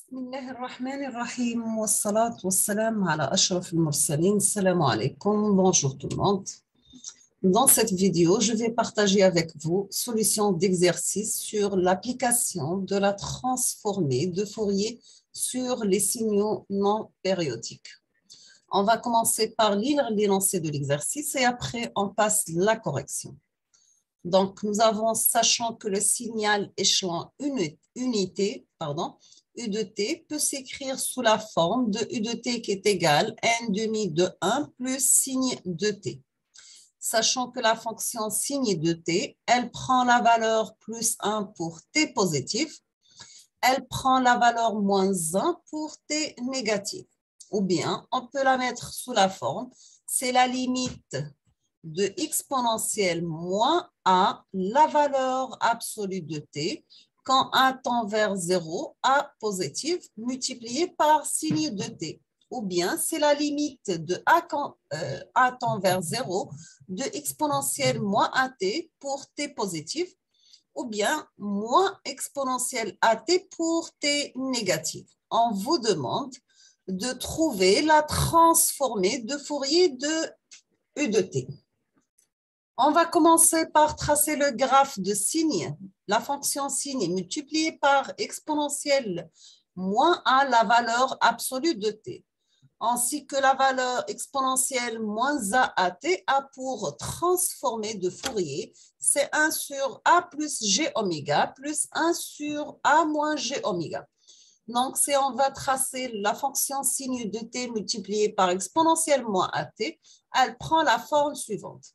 بسم الله الرحمن الرحيم والصلاة والسلام على أشرف المرسلين. Salam alaikum, bonjour tout le monde. Dans cette vidéo, je vais partager avec vous solutions d'exercice sur l'application de la transformée de Fourier sur les signaux non périodiques. On va commencer par lire l'énoncé de l'exercice et après on passe la correction. Donc, nous avons, sachant que le signal échelon unité, U de t peut s'écrire sous la forme de U de t qui est égal à n demi de 1 plus signe de t. Sachant que la fonction signe de t, elle prend la valeur plus 1 pour t positif, elle prend la valeur moins 1 pour t négatif. Ou bien, on peut la mettre sous la forme, c'est la limite de exponentielle moins a, la valeur absolue de t, quand a tend vers 0, a positif, multiplié par signe de t. Ou bien, c'est la limite de a quand a tend vers 0 de exponentielle moins at pour t positif, ou bien moins exponentielle at pour t négatif. On vous demande de trouver la transformée de Fourier de U de t. On va commencer par tracer le graphe de signe. La fonction signe multipliée par exponentielle moins a la valeur absolue de t, ainsi que la valeur exponentielle moins a à t a pour transformée de Fourier, c'est 1 sur a plus g oméga plus 1 sur a moins g oméga. Donc, si on va tracer la fonction signe de t multipliée par exponentielle moins at, elle prend la forme suivante.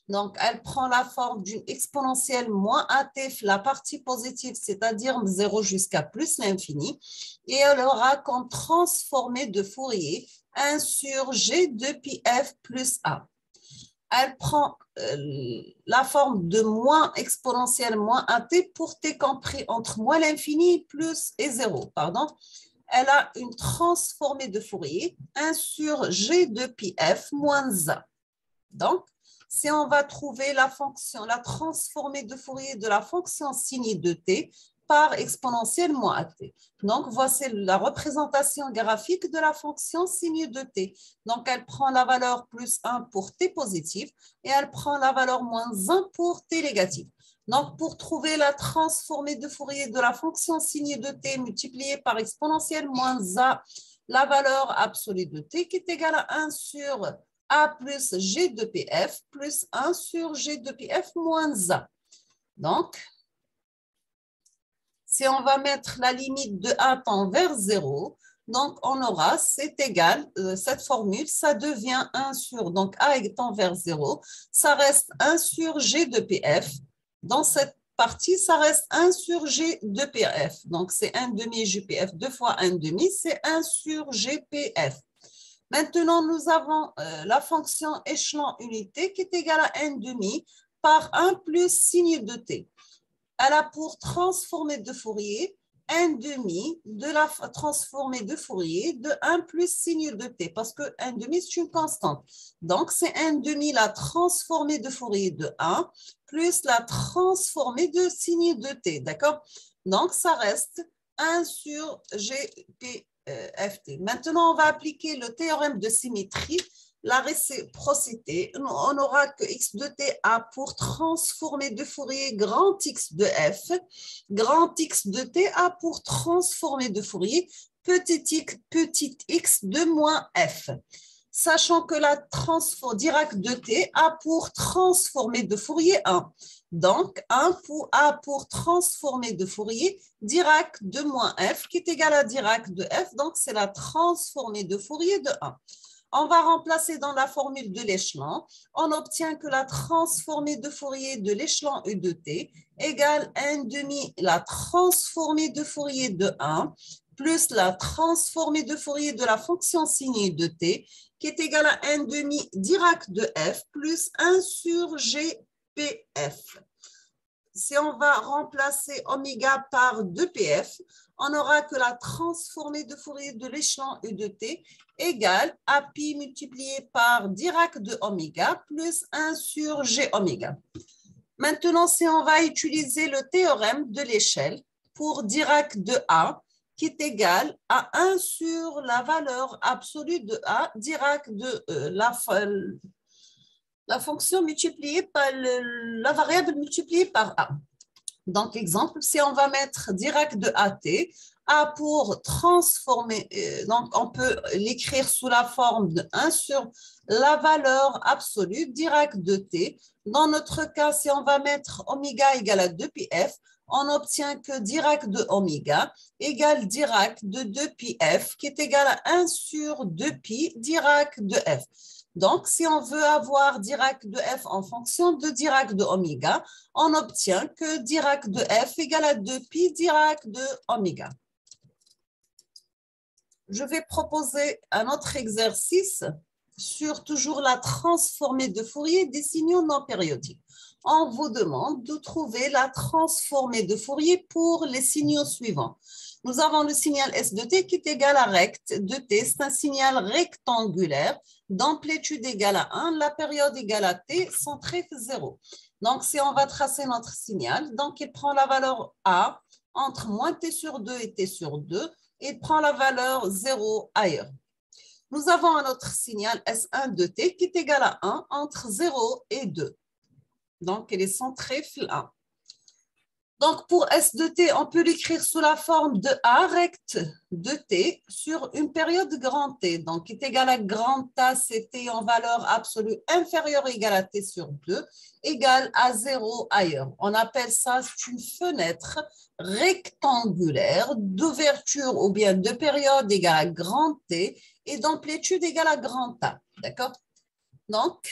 Donc, elle prend la forme d'une exponentielle moins at, la partie positive, c'est-à-dire 0 jusqu'à plus l'infini, et elle aura comme transformée de Fourier 1 sur g de pi f plus a. Elle prend la forme de moins exponentielle moins at pour t compris entre moins l'infini plus et 0. Elle a une transformée de Fourier 1 sur g de pi f moins a. Donc, si on va trouver la transformée de Fourier de la fonction signe de t par exponentielle moins at. Donc, voici la représentation graphique de la fonction signe de t. Donc, elle prend la valeur plus 1 pour t positif et elle prend la valeur moins 1 pour t négatif. Donc, pour trouver la transformée de Fourier de la fonction signe de t multipliée par exponentielle moins a, la valeur absolue de t qui est égale à 1 sur a plus g de pf plus 1 sur g de pf moins a. Donc, si on va mettre la limite de a tend vers 0, donc on aura, c'est égal, cette formule, ça devient 1 sur, donc a étant vers 0, ça reste 1 sur g de pf. Dans cette partie, ça reste 1 sur g de pf. Donc, c'est 1 demi gpf, 2 fois 1 demi, c'est 1 sur gpf. Maintenant, nous avons la fonction échelon unité qui est égale à 1 demi par 1 plus signe de t. Elle a pour transformée de Fourier 1 demi de la transformée de Fourier de 1 plus signe de t, parce que 1 demi, c'est une constante. Donc, c'est 1 demi la transformée de Fourier de 1 plus la transformée de signe de t, d'accord? Donc, ça reste 1 sur gpft. Maintenant, on va appliquer le théorème de symétrie, la réciprocité. On aura que x de t a pour transformer de Fourier grand X de f, grand X de t a pour transformer de Fourier petit x de moins f. Sachant que la transforme Dirac de t a pour transformer de Fourier 1. Donc, 1 pour transformer de Fourier Dirac de moins f qui est égal à Dirac de f. Donc, c'est la transformée de Fourier de 1. On va remplacer dans la formule de l'échelon. On obtient que la transformée de Fourier de l'échelon U de t égale 1 demi la transformée de Fourier de 1 plus la transformée de Fourier de la fonction signe de t qui est égale à 1 demi Dirac de f plus 1 sur gpf. Si on va remplacer oméga par 2pf, on aura que la transformée de Fourier de l'échelon U de t égale à pi multiplié par Dirac de oméga plus 1 sur g oméga. Maintenant, si on va utiliser le théorème de l'échelle pour Dirac de A, qui est égal à 1 sur la valeur absolue de A, Dirac de la fonction multipliée par la variable multipliée par A. Donc, exemple, si on va mettre Dirac de AT, A pour transformer, donc on peut l'écrire sous la forme de 1 sur la valeur absolue Dirac de T. Dans notre cas, si on va mettre oméga égale à 2πf, on obtient que Dirac de oméga égale Dirac de 2πf, qui est égal à 1 sur 2π Dirac de f. Donc, si on veut avoir Dirac de f en fonction de Dirac de oméga, on obtient que Dirac de f égale à 2π Dirac de oméga. Je vais proposer un autre exercice sur toujours la transformée de Fourier des signaux non périodiques. On vous demande de trouver la transformée de Fourier pour les signaux suivants. Nous avons le signal S de t qui est égal à rect de t. C'est un signal rectangulaire d'amplitude égale à 1, la période égale à t, centré 0. Donc, si on va tracer notre signal, donc il prend la valeur A entre moins t sur 2 et t sur 2, et il prend la valeur 0 ailleurs. Nous avons un autre signal S1 de t qui est égal à 1 entre 0 et 2. Donc, il est centré φ1. Donc, pour S de t, on peut l'écrire sous la forme de A rect de t sur une période grand T. Donc, qui est égal à grand A, c'est t en valeur absolue inférieure ou égale à t sur 2, égale à 0 ailleurs. On appelle ça une fenêtre rectangulaire d'ouverture ou bien de période égale à grand T et d'amplitude égale à grand A. D'accord? Donc,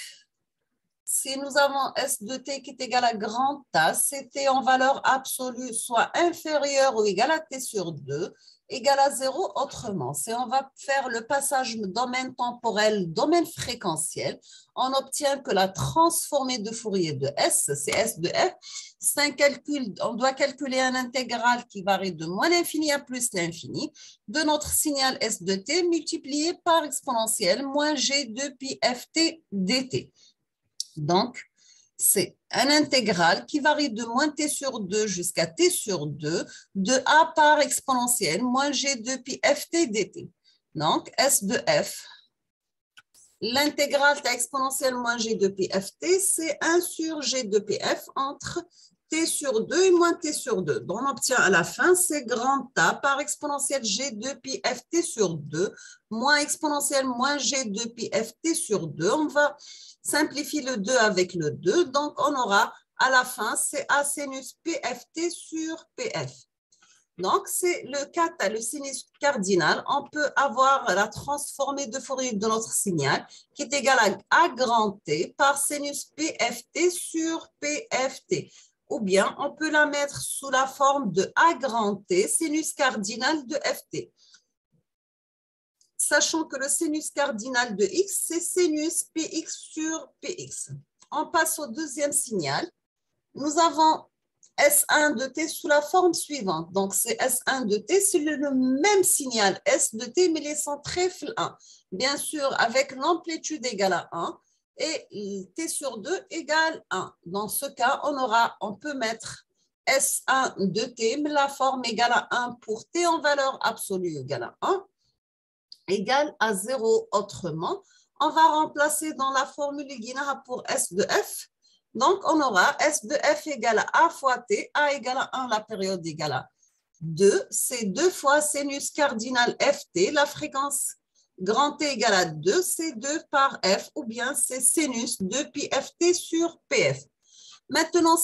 si nous avons S de t qui est égal à grand A, c'est t en valeur absolue, soit inférieure ou égale à t sur 2, égale à 0 autrement. Si on va faire le passage domaine temporel, domaine fréquentiel, on obtient que la transformée de Fourier de S, c'est S de f, c'est un calcul, on doit calculer un intégral qui varie de moins l'infini à plus l'infini de notre signal S de t multiplié par exponentielle moins g de pi ft dt. Donc, c'est un intégral qui varie de moins t sur 2 jusqu'à t sur 2 de a par exponentielle moins g de pi ft dt. Donc, S de f, l'intégrale de exponentielle moins g de pi ft, c'est 1 sur g de pi f entre t sur 2 et moins t sur 2. Donc, on obtient à la fin, c'est grand A par exponentielle g de pi ft sur 2 moins exponentielle moins g de pi ft sur 2. On va simplifier le 2 avec le 2. Donc, on aura à la fin, c'est A sinus pft sur pf. Donc, c'est le sinus cardinal. On peut avoir la transformée de Fourier de notre signal qui est égale à A grand T par sinus pft sur pft. Ou bien, on peut la mettre sous la forme de A grand T, sinus cardinal de ft. Sachant que le sinus cardinal de x, c'est sinus px sur px. On passe au deuxième signal. Nous avons S1 de t sous la forme suivante. Donc, c'est S1 de t, c'est le même signal S de t, mais il est centré φ1. Bien sûr, avec l'amplitude égale à 1 et t sur 2 égale 1. Dans ce cas, on peut mettre S1 de t, mais la forme égale à 1 pour t en valeur absolue égale à 1. Égale à 0 autrement. On va remplacer dans la formule Guinaha pour S de f. Donc, on aura S de f égale à A fois t, A égale à 1, la période égale à 2. C'est 2 fois sinus cardinal ft, la fréquence grand T égale à 2, c'est 2 par f, ou bien c'est sinus 2 pi ft sur pf. Maintenant,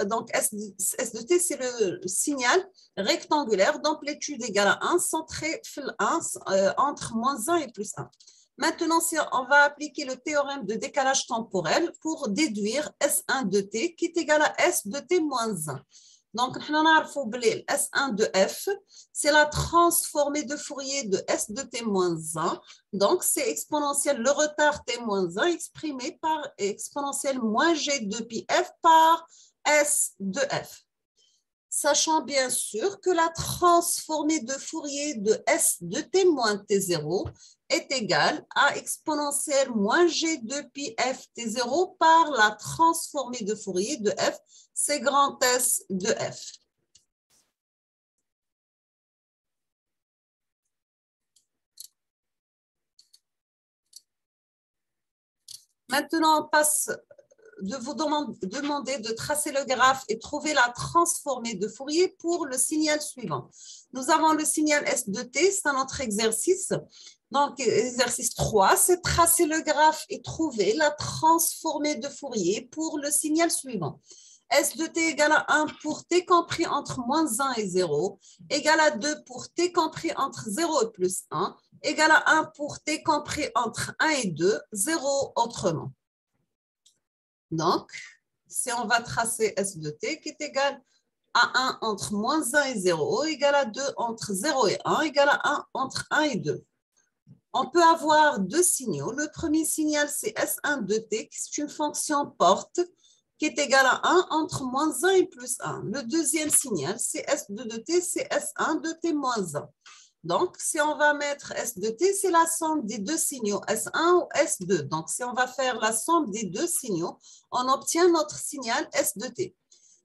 donc S de t, c'est le signal rectangulaire d'amplitude égale à 1, centré φ1 entre moins 1 et plus 1. Maintenant, on va appliquer le théorème de décalage temporel pour déduire S1 de t qui est égal à S de t moins 1. Donc, S1 de f, c'est la transformée de Fourier de S de t moins 1. Donc, c'est exponentielle le retard t moins 1 exprimé par exponentielle moins g de pi f par S de f. Sachant bien sûr que la transformée de Fourier de S de t moins t0 est égale à exponentielle moins g de pi f t0 par la transformée de Fourier de f, c'est grand S de f. Maintenant, on passe de vous demander de tracer le graphe et trouver la transformée de Fourier pour le signal suivant. Nous avons le signal S de t, c'est notre exercice. Donc, exercice 3, c'est tracer le graphe et trouver la transformée de Fourier pour le signal suivant. S de t égale à 1 pour t compris entre moins 1 et 0, égale à 2 pour t compris entre 0 et plus 1, égale à 1 pour t compris entre 1 et 2, 0 autrement. Donc, si on va tracer S de t qui est égal à 1 entre moins 1 et 0, égal à 2 entre 0 et 1, égal à 1 entre 1 et 2. On peut avoir deux signaux. Le premier signal, c'est S1 de t, qui est une fonction porte, qui est égale à 1 entre moins 1 et plus 1. Le deuxième signal, c'est S2 de t, c'est S1 de t moins 1. Donc, si on va mettre S de t, c'est la somme des deux signaux, S1 ou S2. Donc, si on va faire la somme des deux signaux, on obtient notre signal S de t.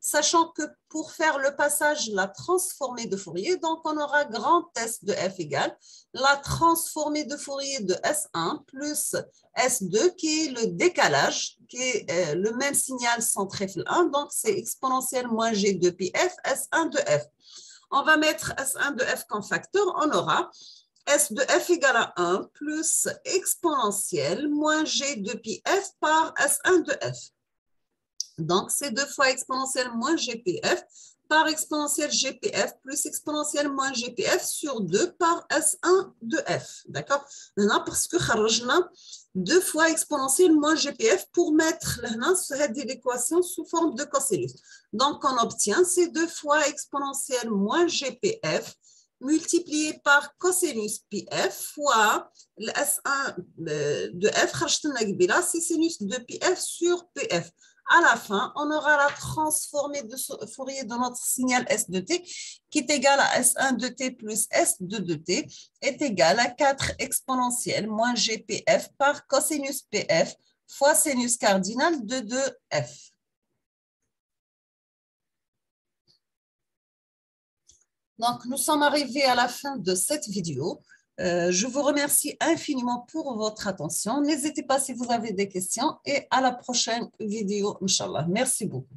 Sachant que pour faire le passage, la transformée de Fourier, donc on aura grand S de f égale la transformée de Fourier de S1 plus S2 qui est le décalage, qui est le même signal sans trèfle 1, donc c'est exponentielle moins g de pi f, S1 de f. On va mettre S1 de f comme facteur, on aura S de f égale à 1 plus exponentielle moins g de pi f par S1 de f. Donc, c'est 2 fois exponentielle moins GPF par exponentielle GPF plus exponentielle moins GPF sur 2 par S1 de F. D'accord? Maintenant, parce que خرجنا 2 fois exponentielle moins GPF pour mettre l'équation sous forme de cosinus. Donc, on obtient ces 2 fois exponentielle moins GPF multiplié par cosinus PF fois le S1 de F, c'est sinus de PF sur PF. À la fin, on aura la transformée de Fourier de notre signal S de t qui est égal à S1 de t plus S2 de t est égal à 4 exponentielle moins GPF par cosinus PF fois sinus cardinal de 2F. Donc, nous sommes arrivés à la fin de cette vidéo. Je vous remercie infiniment pour votre attention. N'hésitez pas si vous avez des questions et à la prochaine vidéo, Inch'Allah. Merci beaucoup.